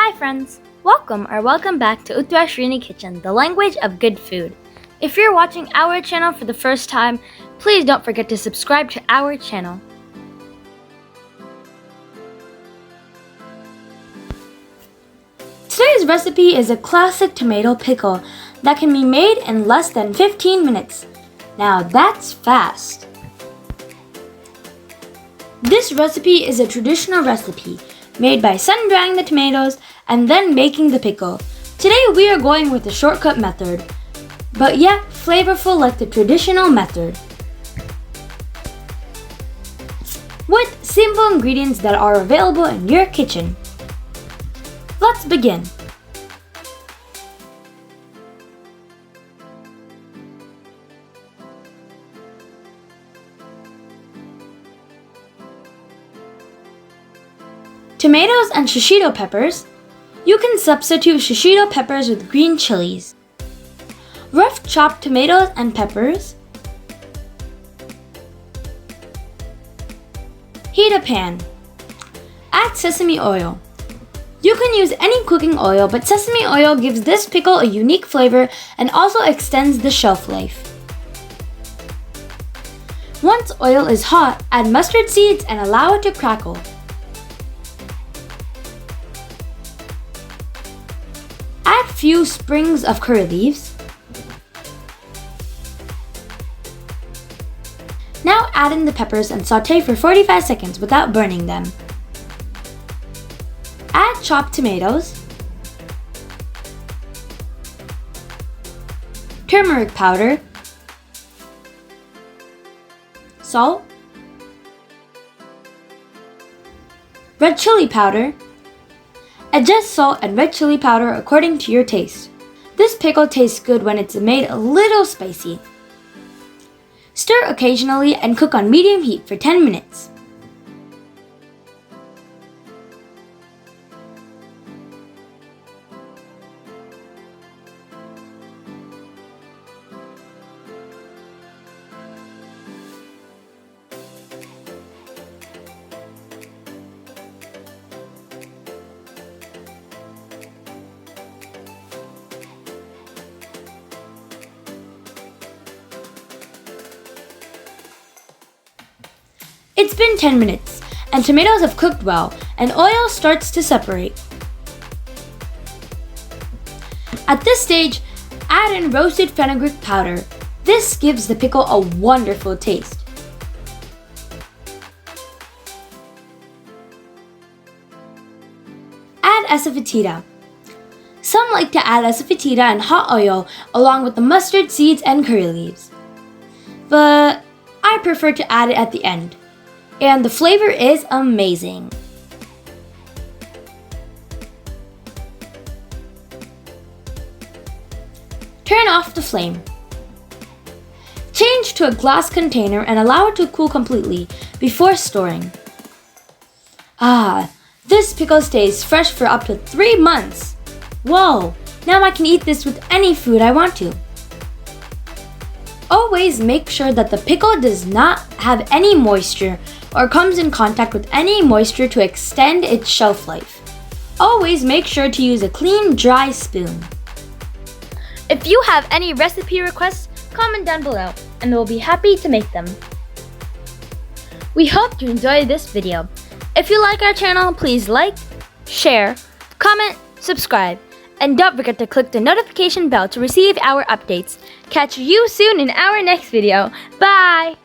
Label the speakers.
Speaker 1: Hi friends! Welcome back to Uttara Kitchen, the language of good food. If you're watching our channel for the first time, please don't forget to subscribe to our channel. Today's recipe is a classic tomato pickle that can be made in less than 15 minutes. Now that's fast! This recipe is a traditional recipe made by sun-drying the tomatoes and then making the pickle. Today we are going with the shortcut method, but yet flavorful like the traditional method. With simple ingredients that are available in your kitchen. Let's begin. Tomatoes and shishito peppers. You can substitute shishito peppers with green chilies. Rough chopped tomatoes and peppers. Heat a pan. Add sesame oil. You can use any cooking oil, but sesame oil gives this pickle a unique flavor and also extends the shelf life. Once oil is hot, add mustard seeds and allow it to crackle. Add few sprigs of curry leaves. Now add in the peppers and saute for 45 seconds without burning them. Add chopped tomatoes, turmeric powder, salt, red chili powder. Adjust salt and red chili powder according to your taste. This pickle tastes good when it's made a little spicy. Stir occasionally and cook on medium heat for 10 minutes. It's been 10 minutes, and tomatoes have cooked well, and oil starts to separate. At this stage, add in roasted fenugreek powder. This gives the pickle a wonderful taste. Add asafoetida. Some like to add asafoetida and hot oil along with the mustard seeds and curry leaves, but I prefer to add it at the end. And the flavor is amazing. Turn off the flame. Change to a glass container and allow it to cool completely before storing. This pickle stays fresh for up to 3 months. Whoa, now I can eat this with any food I want to. Always make sure that the pickle does not have any moisture or comes in contact with any moisture to extend its shelf life. Always make sure to use a clean, dry spoon. If you have any recipe requests, comment down below and we'll be happy to make them. We hope you enjoyed this video. If you like our channel, please like, share, comment, subscribe, and don't forget to click the notification bell to receive our updates. Catch you soon in our next video. Bye!